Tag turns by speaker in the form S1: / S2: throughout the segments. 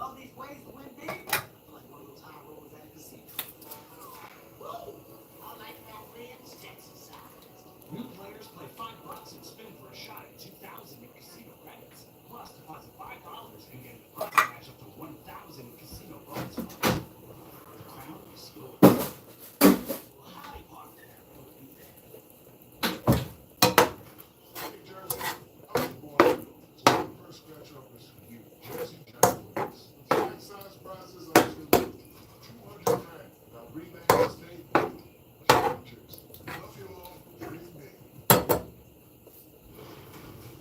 S1: All these ways to win big. Like one of those high rollers at a casino. Whoa! I like that man's exercise. New players play $5 and spin for a shot at 2,000 in casino credits. Plus, deposit $5 and get an upper match up to 1,000 in casino bonus points. The crown is yours. Well, howdy, partner.
S2: Hey, Jersey. I was born so the first scratch off was for you, Jersey Jaguars. The flag size prizes are to 200 grand. Now rename the state. Chicks. Love you all. Dream big.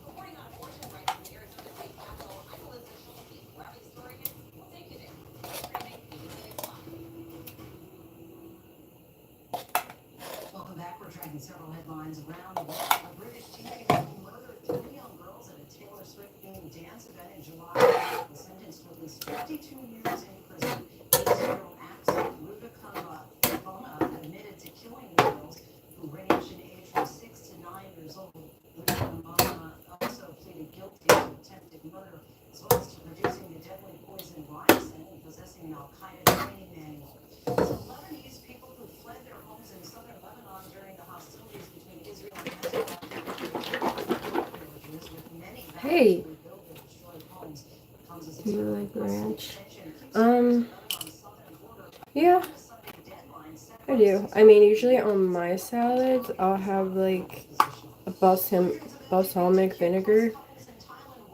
S3: Reporting on abortion rights in the Arizona State Capitol, I'm Elizabeth Schulte. Wherever the story is, we'll take you there. Streaming BBC Live.
S4: Welcome back. We're tracking several headlines around the world. A British teenager who murdered three young girls at a Taylor Swift themed dance event in July was sentenced to at least 52 years in prison. 8-year-old actor Bona admitted to killing the girls, who ranged in age from 6 to 9 years old. Bona also pleaded guilty to attempted murder, as well as to producing the deadly poison ricin and possessing an Al-Qaeda training manual. So Lebanese people who fled their homes in southern Lebanon during the hostilities between Israel and Hezbollah villages with many
S5: Hey,
S4: to rebuild their destroyed homes. Comes as a
S5: do you like ranch?
S4: extension keeps
S5: Um,
S4: Lebanon's southern border
S5: yeah,
S4: a Sunday deadline set
S5: I do. I mean, usually on my salads, I'll have like a balsamic vinegar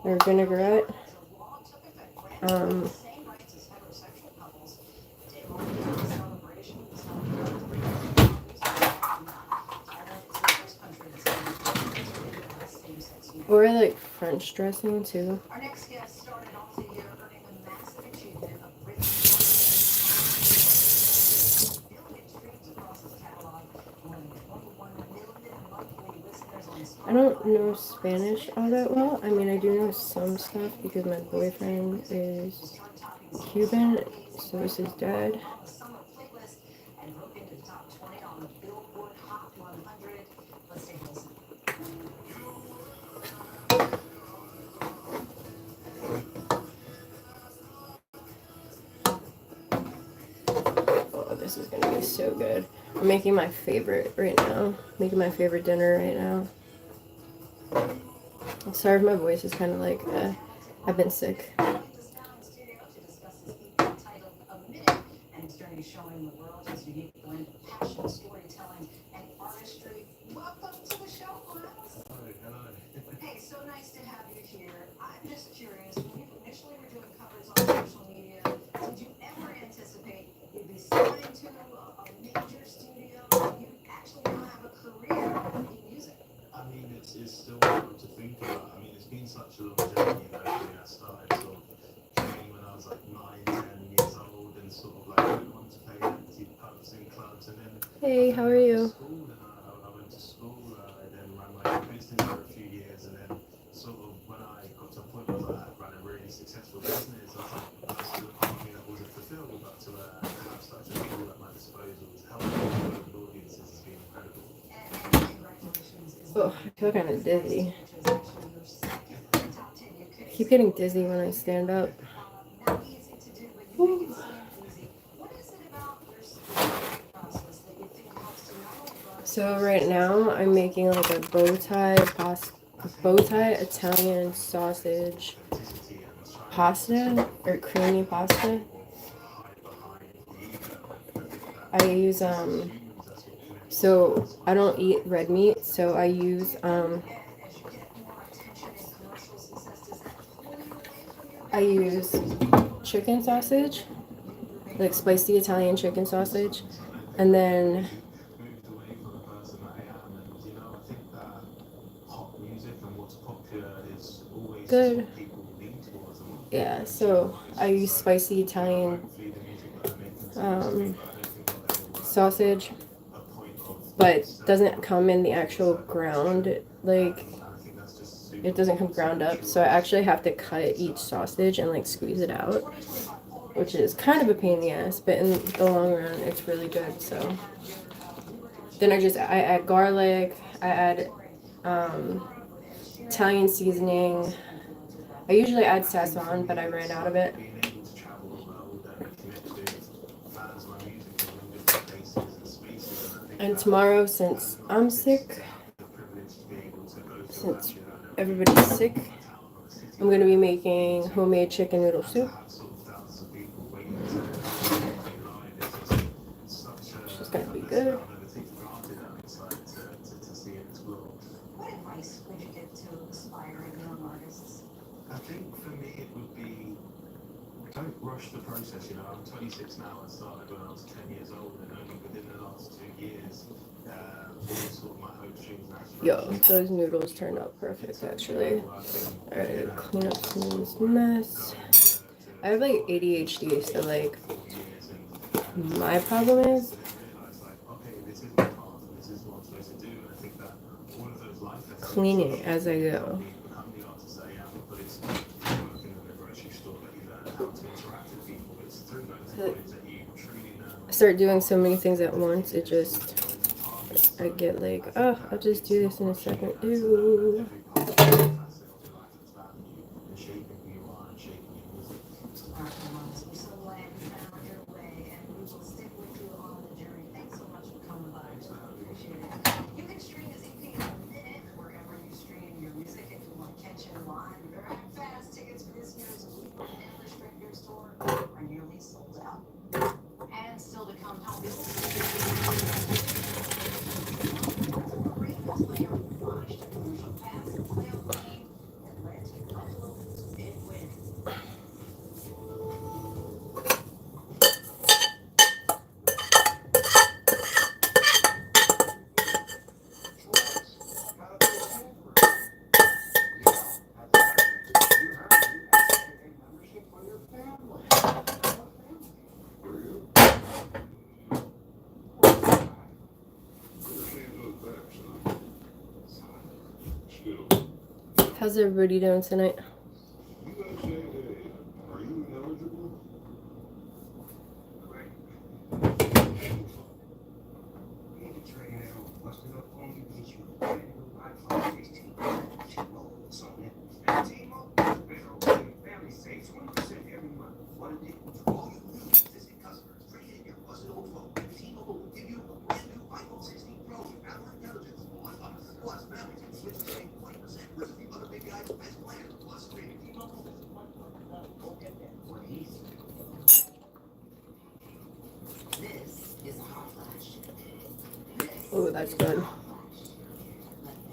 S5: or vinaigrette. Um, or I like French dressing too.
S4: Our next guest started off the year earning a massive achievement of written million streams across his catalog, more than 21 million monthly listeners on
S5: I don't know Spanish all that well. I mean, I do know some stuff because my boyfriend is Cuban, so is his dad.
S4: on the summer playlist and broke into the top 20 on the Billboard Hot 100. Let's take a listen.
S5: Oh, this is gonna be so good. I'm making my favorite right now. Making my favorite dinner right now. I'm sorry if my voice is kind of like, I've been sick.
S4: Is now in studio to discuss his EP titled A Minute and his journey showing the world his unique blend of passion, storytelling, and artistry. Welcome to the show, Miles.
S2: Hello.
S4: Hey, so nice to have you here. I'm just curious, when you initially were doing covers on social media, did you ever anticipate you'd be signed to a major studio and you actually now have a career in music?
S2: I mean, it's still hard to think about. I mean, it's been such a long journey. You know, I mean, I started sort of training when I was like 9, 10 years old, and sort of like went on to play empty pubs and clubs, and then
S5: Hey, how are you?
S2: school, and I went to school, then ran my own business for a few years, and then sort of when I got to a point where I ran a really successful business, I was like, that's the part of me that wasn't fulfilled, but to have such a tool at my disposal to help global audiences has been incredible.
S4: And congratulations.
S5: Oh, I feel kind of dizzy.
S4: Which is actually your second top 10 you could
S5: I keep getting dizzy when I stand up.
S4: not easy to do, but you make it seem easy. What is it about your creative process that you think helps you not only run
S5: So right now I'm making like a bow tie Italian sausage pasta or creamy pasta. I use so I don't eat red meat, so I use
S4: as you get more attention and commercial success? Does that pull you away from your
S5: I use chicken sausage, like spicy Italian chicken sausage, and then
S2: Moved away from the person that I am, and you know, I think that pop music and what's popular is always
S5: good.
S2: what people lean towards and what
S5: Yeah, so I use spicy Italian
S2: hopefully the music that I make into
S5: um,
S2: but I don't think I'll ever work
S5: sausage,
S2: a point of
S5: but doesn't come in the actual ground, like
S2: I think that's just super
S5: it doesn't come ground up, so I actually have to cut each sausage and like squeeze it out, which is kind of a pain in the ass, but in the long run it's really good. So then I add garlic, I add Italian seasoning. I usually add sazon, but I ran out of it.
S2: as my music is in different places and spaces, and I think
S5: And
S2: that
S5: tomorrow, since I'm sick,
S2: the privilege to be able to go through that,
S5: since
S2: you know, and
S5: everybody's sick,
S2: my town or the city
S5: I'm gonna be making homemade chicken noodle
S2: to
S5: soup.
S2: have sort of thousands of people waiting to live. It's such
S5: It's just
S2: a
S5: gonna be
S2: blessing
S5: good.
S2: that I'll never take for granted, and it's like to see it explore.
S4: What advice would you give to aspiring young artists?
S2: I think for me it would be, don't rush the process. You know, I'm 26 now. I started when I was 10 years old, and only within the last 2 years, sort of my hopes, dreams, and
S5: Yo,
S2: aspirations.
S5: those noodles turned out perfect actually. Alright, clean up some of this mess. I have like ADHD, so like my problem is cleaning as I go. I start doing so many things at once, it just, I get like, oh, I'll just do this in a second. Ew.
S4: We're so glad you found your way, and we will stick with you on the journey. Thanks so much for coming by. Really appreciate it. You can stream his EP in a minute wherever you stream your music. If you want to catch him live, very fast. Tickets for this year's Weekly Taylor Swift tour are nearly sold out. And still to come, how Bill player botched a crucial pass in playoff game that led to Buffalo's big win.
S5: How's everybody doing tonight? Oh, that's good.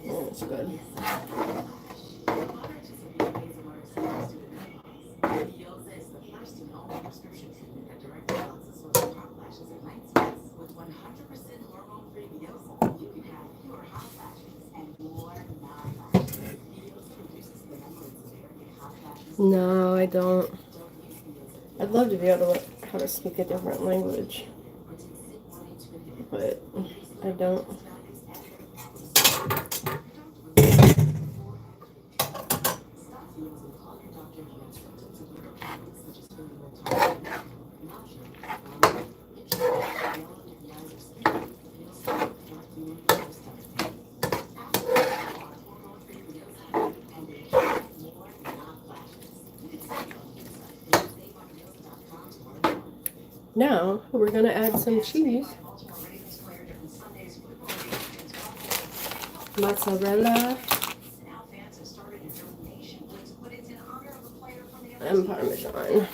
S5: Oh, that's good. No, I don't. I'd love to be able to learn how to speak a different language, but I don't. Now we're gonna add some cheese, mozzarella, and Parmesan.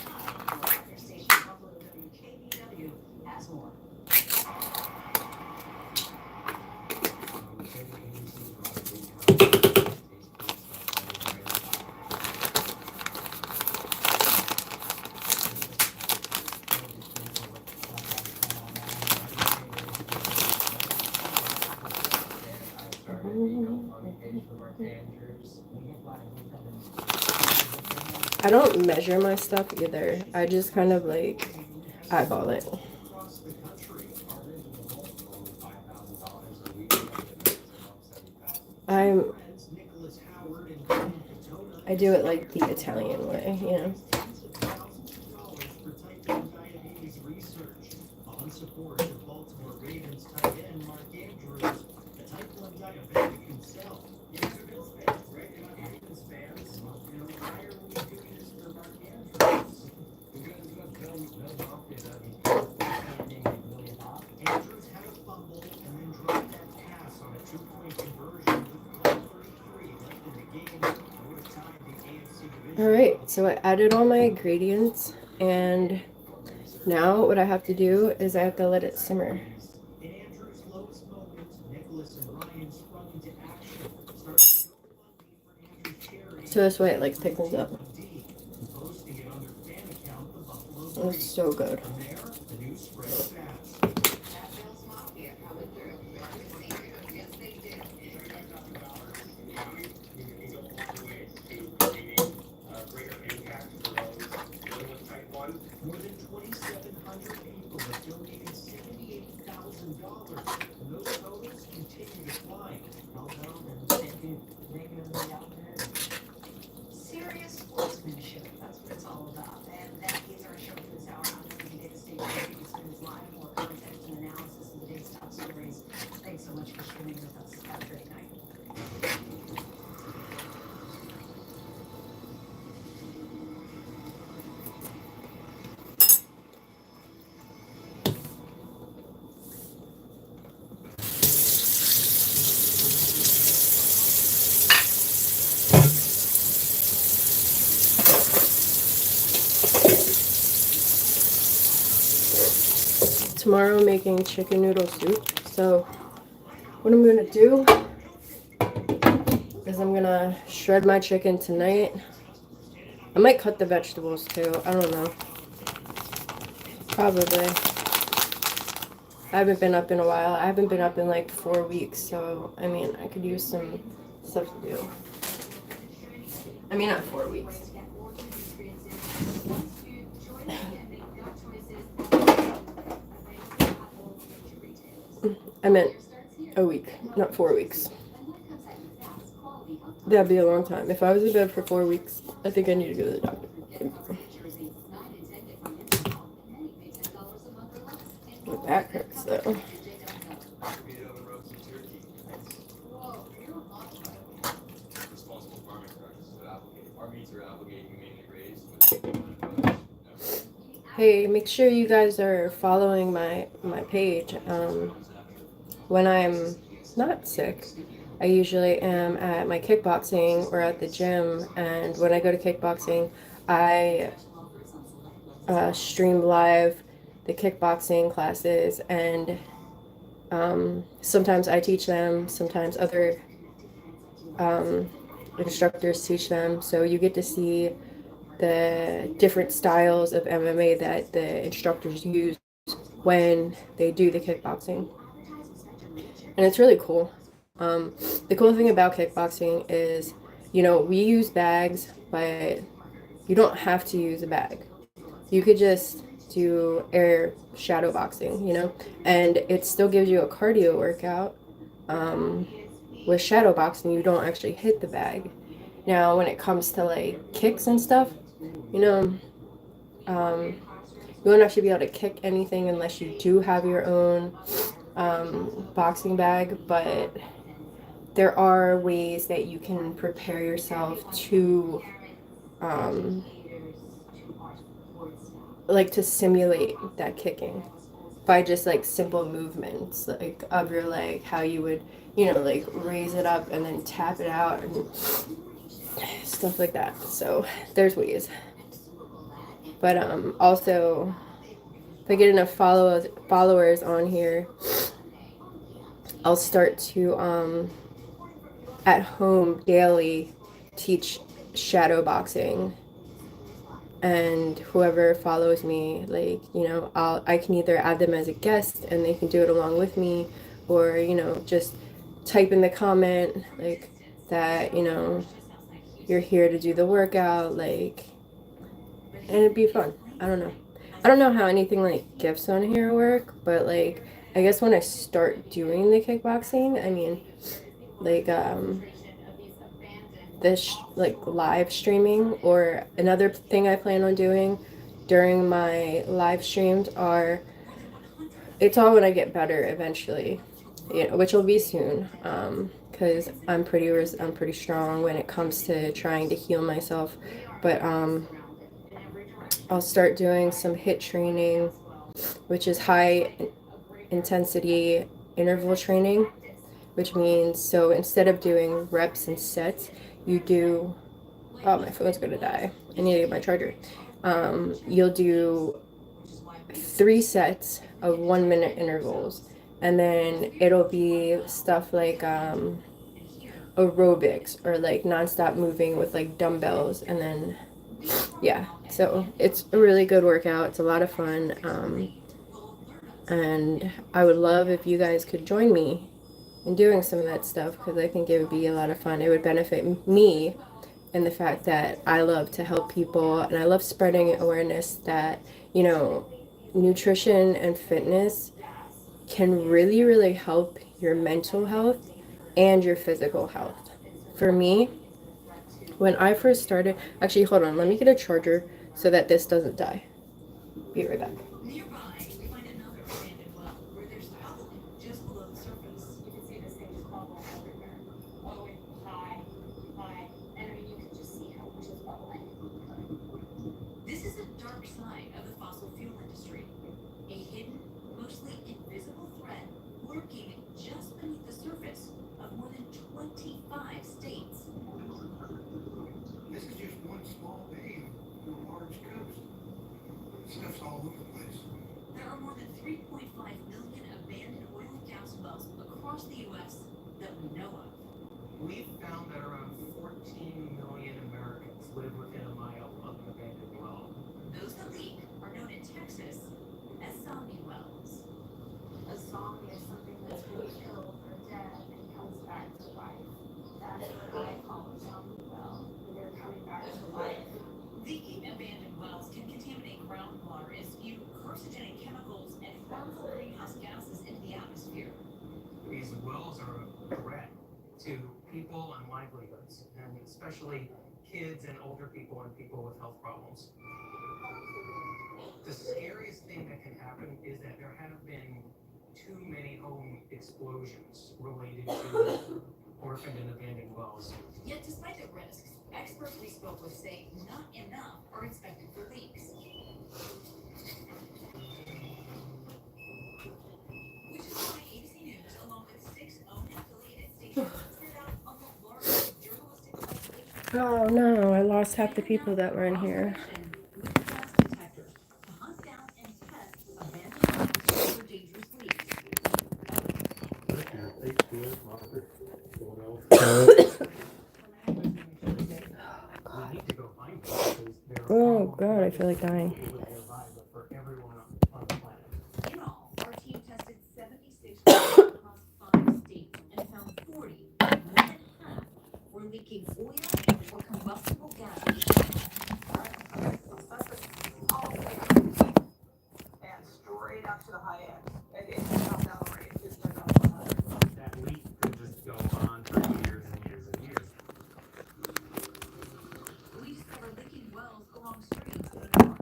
S5: I don't measure my stuff either. I just kind of like eyeball it. I do it like the Italian way, you know. Alright, so I added all my ingredients, and now what I have to do is I have to let it simmer.
S1: In Andrew's lowest moment, Nicholas and Ryan sprung into action. Started to go on lead for Andrew's cherry.
S5: So this way it like thickens up.
S1: Posting it on their fan account, the Buffalo
S5: It's
S1: Breeze.
S5: so good.
S1: From there, the news spread fast.
S3: That Bill's Mafia coming through. Yes, they did.
S1: More than 2,700 people have donated $78,000, and those totals continue to climb. Although
S4: Serious sportsmanship, that's what it's all about. And that is our show for this hour. I'm going to get a stage with Spins Live, more context and analysis of the day's top stories. Thanks so much for streaming with us. Have a great night.
S5: Tomorrow I'm making chicken noodle soup. So what I'm gonna do is I'm gonna shred my chicken tonight. I might cut the vegetables too. I don't know. Probably. I haven't been up in a while. I haven't been up in like 4 weeks. So, I mean, I could use some stuff to do. I mean, not 4 weeks. I meant a week, not 4 weeks. That'd be a long time. If I was in bed for 4 weeks, I think I need to go to the doctor. My back hurts though. Hey, make sure you guys are following my page. When I'm not sick, I usually am at my kickboxing or at the gym, and when I go to kickboxing, I stream live the kickboxing classes, and sometimes I teach them, sometimes other instructors teach them, so you get to see the different styles of MMA that the instructors use when they do the kickboxing. And it's really cool. The cool thing about kickboxing is, you know, we use bags, but you don't have to use a bag. You could just do air shadow boxing, you know, and it still gives you a cardio workout. With shadow boxing, you don't actually hit the bag. Now, when it comes to like kicks and stuff, you know, you won't actually be able to kick anything unless you do have your own boxing bag, but there are ways that you can prepare yourself to like to simulate that kicking by just like simple movements like of your leg, how you would, you know, like raise it up and then tap it out and stuff like that. So there's ways. But also, if I get enough followers on here, I'll start to at home daily teach shadow boxing, and whoever follows me, like, you know, I can either add them as a guest and they can do it along with me, or, you know, just type in the comment like that, you know, you're here to do the workout, like, and it'd be fun. I don't know how anything like gifts on here work, but like I guess when I start doing the kickboxing, I mean, like this like live streaming, or another thing I plan on doing during my live streams are, it's all when I get better eventually, you know, which will be soon, because I'm pretty strong when it comes to trying to heal myself, but I'll start doing some HIIT training, which is high intensity interval training, which means, so instead of doing reps and sets, you do Oh, my phone's gonna die. I need to get my charger. You'll do 3 sets of 1 minute intervals, and then it'll be stuff like aerobics or like nonstop moving with like dumbbells, and then yeah, so it's a really good workout. It's a lot of fun, and I would love if you guys could join me in doing some of that stuff, because I think it would be a lot of fun. It would benefit me in the fact that I love to help people, and I love spreading awareness that, you know, nutrition and fitness can really, really help your mental health and your physical health. For me, when I first started, actually, hold on, let me get a charger so that this doesn't die. Be right back.
S4: Nearby, we find another abandoned well where there's trouble just below the surface.
S3: You can see this thing just bubble everywhere. All the way high, high. And I mean, you can just see how much is bubbling.
S4: This is a dark side of the fossil fuel industry. A hidden, mostly invisible threat lurking just beneath the surface of more than 25 states.
S1: This is just one small bay on a large coast. Stuff's all over the place.
S4: There are more than 3.5 million abandoned oil and gas wells across the U.S. that we know of.
S6: We've found that around 14 million Americans live within a mile of an abandoned well.
S4: Those that leak are known in Texas as zombie wells.
S3: A zombie is something that's been killed or dead and comes back to life. That's what I call a zombie well. They're coming back to life.
S4: Leaking abandoned wells can contaminate groundwater and spew carcinogenic chemicals and harmful greenhouse gases into the atmosphere.
S6: These wells are a threat to people and livelihoods, and especially kids and older people and people with health problems. The scariest thing that can happen is that there have been too many home explosions related to orphaned and abandoned wells.
S4: Yet despite the risks, experts we spoke with say not enough are expected for leaks. Which is why ABC News, along with 6 owned affiliated stations, set out on the largest journalistic investigation
S5: Oh no, I lost half the people that were in here.
S4: with gas detectors to hunt down and test abandoned wells for dangerous leaks.
S6: We need to go find them because they're
S5: Oh god, I feel like dying.
S6: nearby, but for everyone on the planet.
S4: In all, our team tested 76 wells across 5 states and found 40, more than half, were leaking oil or combustible gases.
S7: And straight up to the high end. And it's not down the range, it's just up to the high end.
S2: That leak could just go on for years and years and years.
S4: We discovered leaking wells along streams in New York.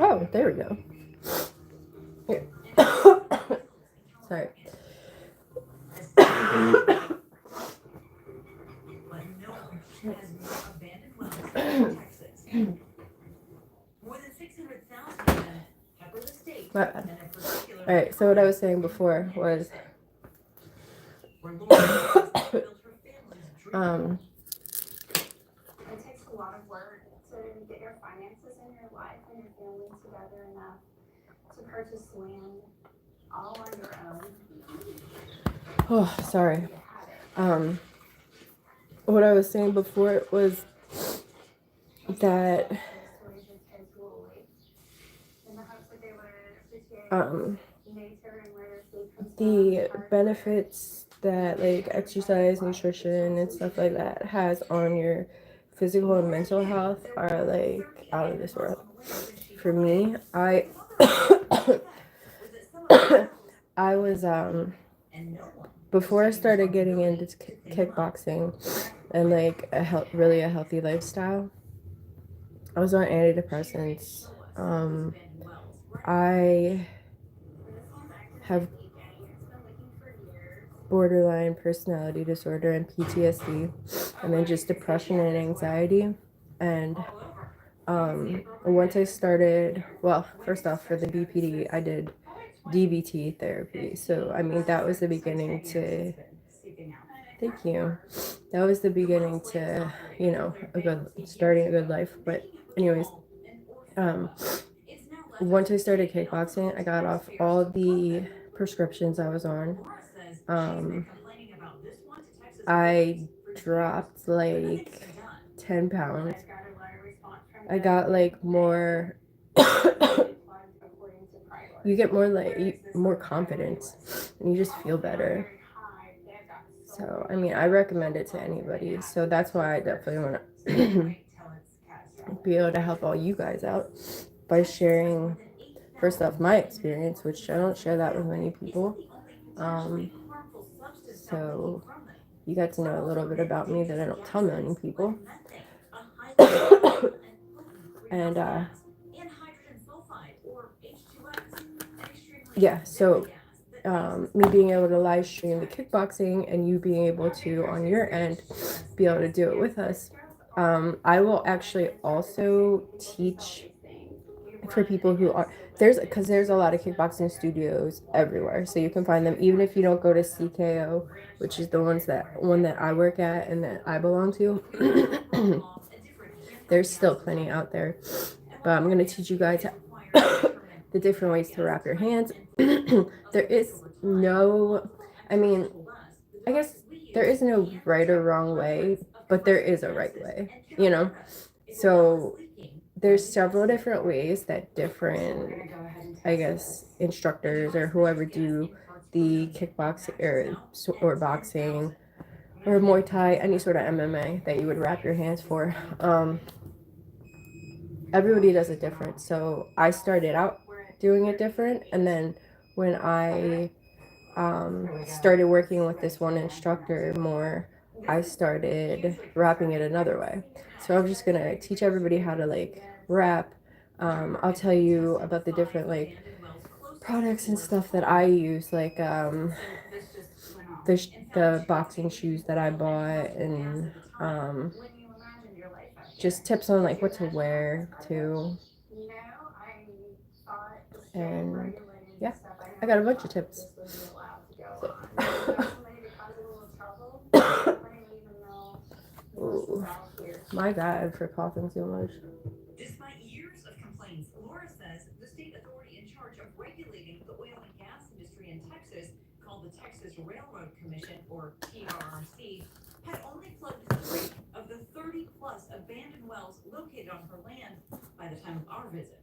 S5: Oh, there we go. Here. Sorry.
S4: But no one has more abandoned wells in Texas. More than 600,000 of them pepper the state.
S5: My bad.
S4: And in particular,
S5: Alright, so what I was saying before was
S4: where Laura built her family's dream.
S3: It takes a lot of work to get your finances in your life and your family together enough to purchase land all on your own.
S5: oh, sorry.
S3: You have it.
S5: What I was saying before was that
S3: The stories your kids will wait in the hopes that they would appreciate nature and where food comes
S5: the
S3: from.
S5: benefits that like exercise, nutrition, and stuff like that has on your physical and mental health are like out of this world. For me, I I was before I started getting into kickboxing and like really a healthy lifestyle, I was on antidepressants. I have borderline personality disorder and PTSD, and then just depression and anxiety. And once I started, well, first off, for the BPD, I did DBT therapy. So, I mean, that was the beginning to Thank you. That was the beginning to, you know, starting a good life. But anyways, once I started kickboxing, I got off all the prescriptions I was on. I dropped like 10 pounds. I got like more, you get more more confidence and you just feel better. So, I mean, I recommend it to anybody. So that's why I definitely want to be able to help all you guys out by sharing, first off, my experience, which I don't share that with many people. So you got to know a little bit about me that I don't tell many people. And yeah, so me being able to live stream the kickboxing and you being able to, on your end, be able to do it with us. I will actually also teach for people who are because there's a lot of kickboxing studios everywhere, so you can find them even if you don't go to CKO, which is the one that I work at and that I belong to. There's still plenty out there, but I'm going to teach you guys the different ways to wrap your hands. There is no, I mean, I guess there is no right or wrong way, but there is a right way, you know? So there's several different ways that different, I guess, instructors or whoever do the kickboxing or boxing or Muay Thai, any sort of MMA that you would wrap your hands for. Everybody does it different. So I started out doing it different, and then when I started working with this one instructor more, I started wrapping it another way. So I'm just gonna teach everybody how to like wrap. I'll tell you about the different like products and stuff that I use, like the boxing shoes that I bought, and just tips on like what to wear too. And yeah, I got a bunch of tips. Ooh, my God, for coughing so much.
S4: Despite years of complaints, Laura says the state authority in charge of regulating the oil and gas industry in Texas, called the Texas Railroad Commission, or TRRC, had only plugged 3 of the 30-plus abandoned wells located on her land by the time of our visit.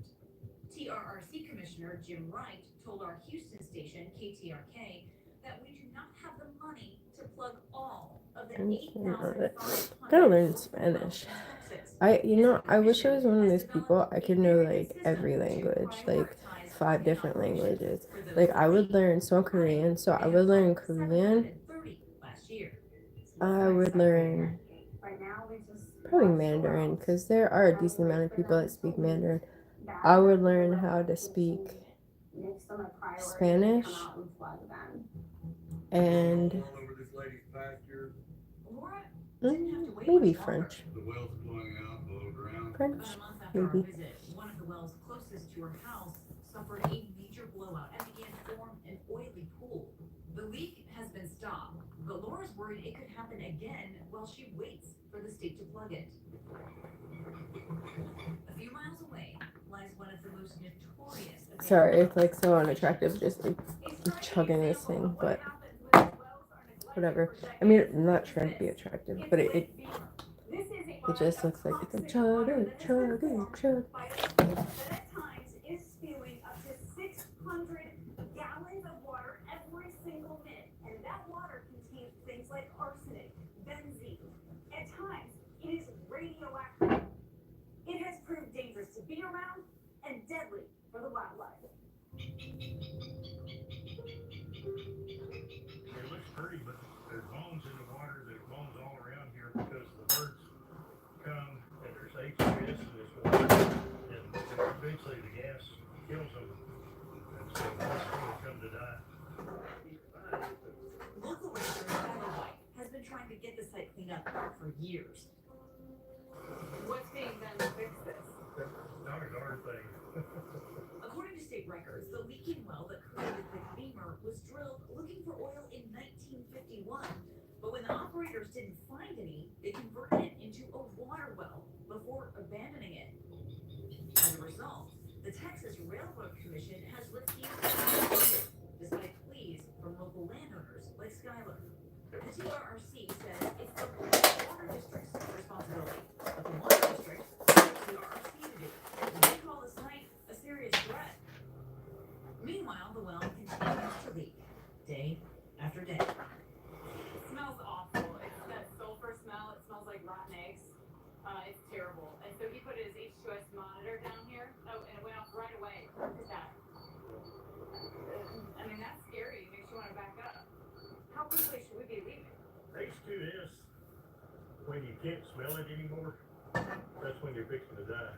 S4: TRRC Commissioner Jim Wright told our Houston station, KTRK, that we do not have the money to plug all of the 8,500.
S5: Gotta learn Spanish. I wish I was one of those people. I could know like every language, like 5 different languages. Like I would learn some Korean, so I would learn Korean. I would learn probably Mandarin because there are a decent amount of people that speak Mandarin. I would learn how to speak Spanish and maybe French. French, maybe.
S4: One of the wells closest to her house suffered a major blowout and began to form an oily pool. The leak has been stopped, but Laura's worried it could happen again while she waits for the state to plug it. A few miles away lies one of the most notorious.
S5: Sorry, it's like so unattractive just like chugging this thing, but whatever. I mean, I'm not trying to be attractive, but it just looks like it's a chug.
S3: That at times is spewing up to 600 gallons of water every single minute, and that water contains things like arsenic, benzene. At times, it is radioactive. It has proved dangerous to be around and deadly for the wildlife.
S8: It looks pretty, but there's bones in the water. There's bones all around here because the birds come and there's H2S in this water, and eventually the gas kills them, and so most people come to die.
S4: Local ranger Tyler White has been trying to get the site cleaned up for years.
S7: What's being done to fix this?
S8: Not a darn thing.
S4: According to state records, the leaking well that created the Beamer was drilled looking for oil in 1951, but when the
S3: operators didn't find any, they converted it into a water well before abandoning it. As a result, the Texas Railroad Commission has refused to fund it, despite pleas from local landowners like Skylar. The TRRC says it's the water district's responsibility, but the water district wants the TRRC to do it. They call the site a serious threat. Meanwhile, the well continues to leak, day after day.
S9: It smells awful. It's that sulfur smell. It smells like rotten eggs. It's terrible. And so he put his H2S monitor down here. Oh, and it went off right away. Look at that. I mean, that's scary. It makes you want to back up. How quickly should we be leaving?
S8: H2S, when you can't smell it anymore, that's when you're fixing to die.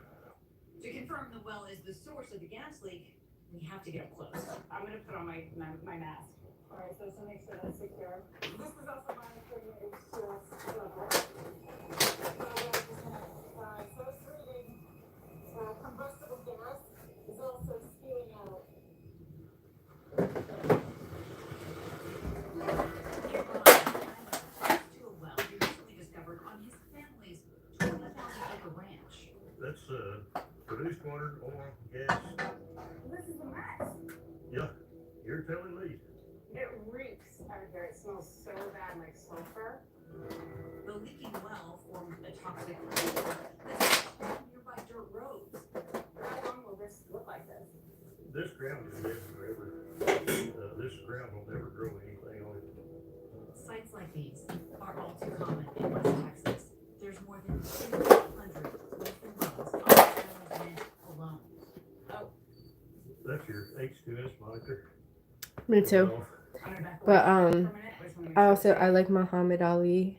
S3: To confirm the well is the source of the gas leak, we have to get up close.
S9: I'm going to put on my mask. All right, so make sure that's secure. This is also monitoring your H2S level. So it's reading combustible gas is also spewing out.
S3: To a well he recently discovered on his family's 20,000-acre ranch.
S8: That's produced water, oil, gas.
S9: This is a mess.
S8: Yeah, you're telling me.
S9: It reeks out of here. It smells so bad, like sulfur.
S3: The leaking well formed a toxic vapor that's on nearby dirt roads.
S9: How long will this look like this?
S8: This ground is dead forever. This ground will never grow anything on it.
S3: Sites like these are all too common in West Texas. There's more than 200 leaking wells on the island ranch alone. Oh,
S8: That's your H2S monitor.
S5: Me too.
S3: I'm gonna back
S5: But
S3: away for a minute. I just wanna make sure
S5: I like Muhammad Ali,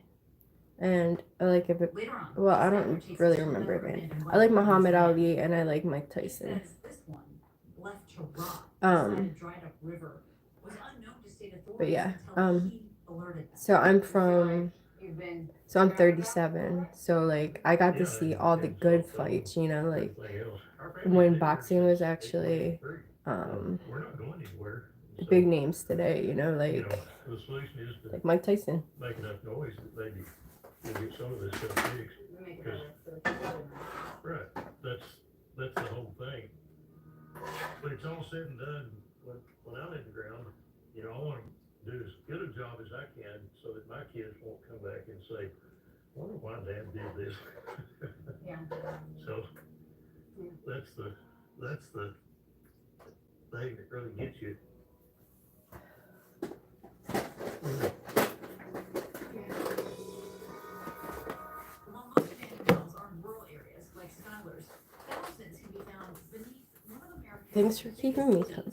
S5: and I like if it.
S3: Later on,
S5: Well, I don't really remember it, man. I like Muhammad Ali and I like Mike Tyson.
S3: Says this one, left to rot
S5: Um,
S3: beside a dried up river, was unknown to state authorities
S5: But yeah,
S3: until he alerted them.
S5: So I'm from.
S9: You've been.
S5: So I'm 37. So like I got to see all the good fights, you know, like when boxing was actually
S8: We're not going anywhere.
S5: the big names today, you know, like
S8: The solution is to
S5: like Mike Tyson.
S8: make enough noise that maybe you'll get some of this stuff fixed.
S9: We make it better for the people.
S8: Right, that's the whole thing. When it's all said and done, when I'm in the ground, you know, I want to do as good a job as I can so that my kids won't come back and say, wonder why Dad did this.
S9: Yeah.
S8: So that's the thing that really gets you.
S3: While most abandoned wells are in rural areas like Skylar's, thousands can be found beneath one of America's.
S5: Thanks for keeping me calm.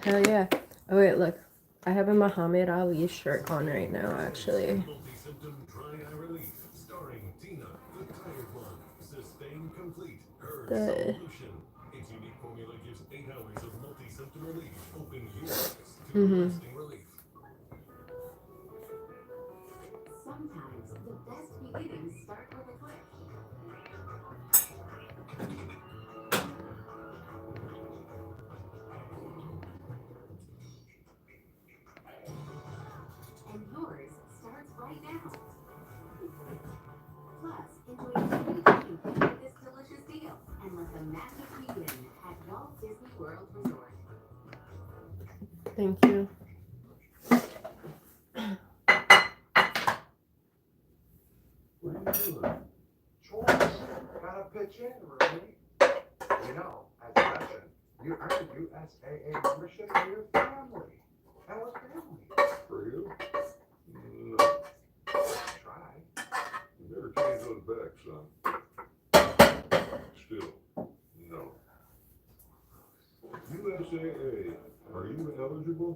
S5: Hell yeah. Oh wait, look. I have a Muhammad Ali shirt on right now, actually.
S10: Multi-symptom dry eye relief, starring Tina, the tired one. Sustain complete. Her solution. Its unique formula gives 8 hours of multi-symptom relief. Open your eyes to lasting relief.
S4: Sometimes the best beginnings start with a click. And yours starts right now. Plus, enjoy a free game with this delicious deal and let the magic begin at Walt Disney World Resort.
S5: Thank you.
S11: What are you doing? Chores. Gotta pitch in, Ruby. You know, as a veteran, you earned USAA membership for your family. And what family?
S12: For you? No.
S11: Try.
S12: You never change those back, son. Still, no. USAA, are you eligible?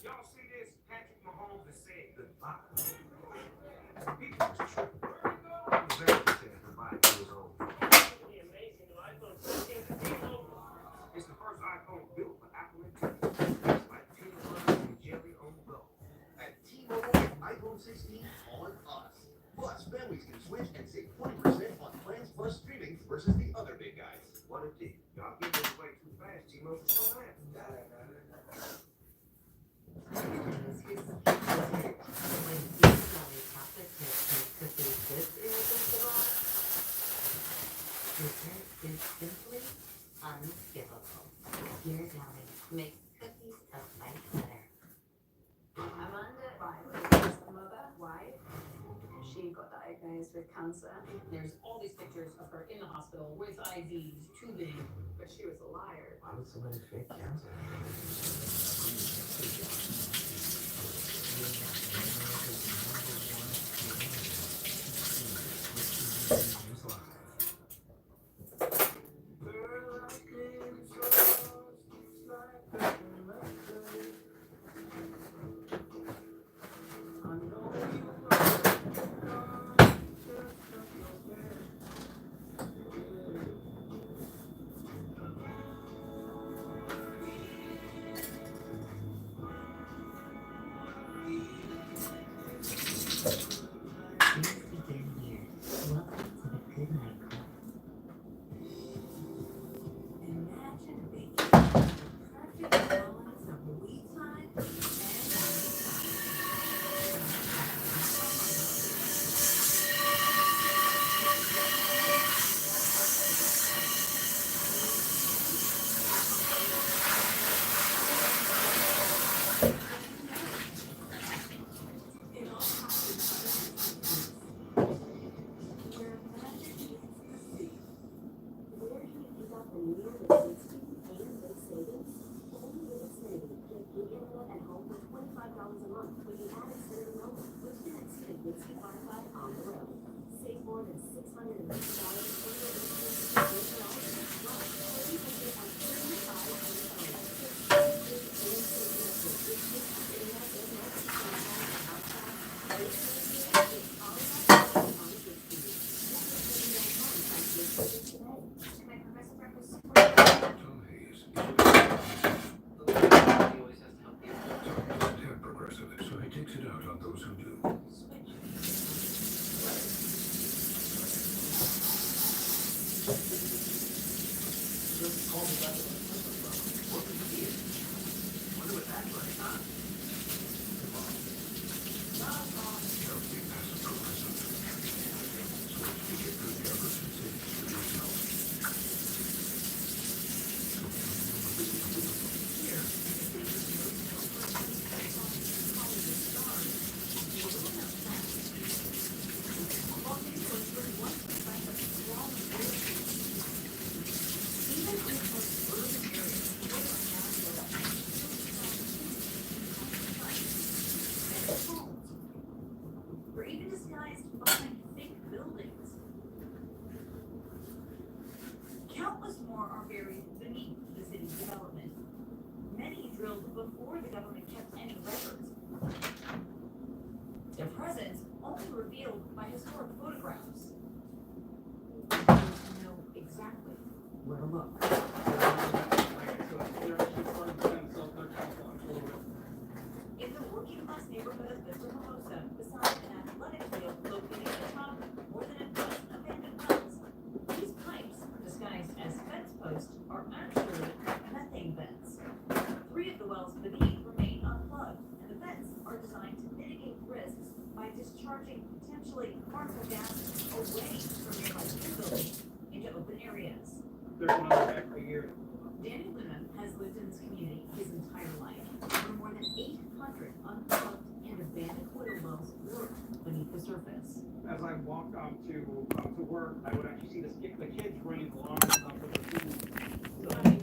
S1: Y'all see this? Patrick Mahomes has said goodbye. People was tripping. He was very content for 5 years old. It's the first iPhone built for Apple and It's like peanut butter and jelly on the go.
S13: At T-Mobile, iPhone 16 on us. Plus, families can switch and save 20% on plans plus streaming versus the other big guys.
S1: What a deal. Y'all give this away too fast. T-Mobile's so fast.
S4: Your belly makes cookies of light butter.
S3: Amanda Violet is the mother, wife. She got diagnosed with cancer.
S9: There's all these pictures of her in the hospital with IVs, tubing,
S3: But she was a liar.
S11: Why would somebody fake cancer?
S4: Imagine baking the perfect balance of we time and it all happens where magic meets the sea.
S3: Where can you pick up a meal with speed and big savings? Only with Xfinity. Get gig internet at home for $25 a month when you add Xfinity Mobile. Boosted and speed with speed Wi-Fi on the road. Save more than $650 on your
S10: He always has to help people.
S12: Tad progressive, so he takes it out on those who do.
S13: Just call me back at my Christmas level. What could be it? Wonder what that's like, huh?
S12: Healthy passive progressive. Switch to get good younger sensations for yourself.
S3: or even disguised behind fake buildings. Countless more are buried beneath the city's development. Many drilled before the government kept any records. Their presence only revealed by historic photographs. You know exactly where to look. In the working-class neighborhood of Vista Hermosa, beside an athletic field located atop more than a dozen abandoned wells, these pipes, disguised as fence posts, are actually methane vents. 3 of the wells beneath remain unplugged, and the vents are designed to mitigate risks by discharging potentially harmful gases away from nearby buildings into open areas. Danny Luna has lived in this community his entire life, where more than 800 unplugged and abandoned oil wells work beneath the surface.
S6: As I walked to work, I would actually see the kids running along with their food. So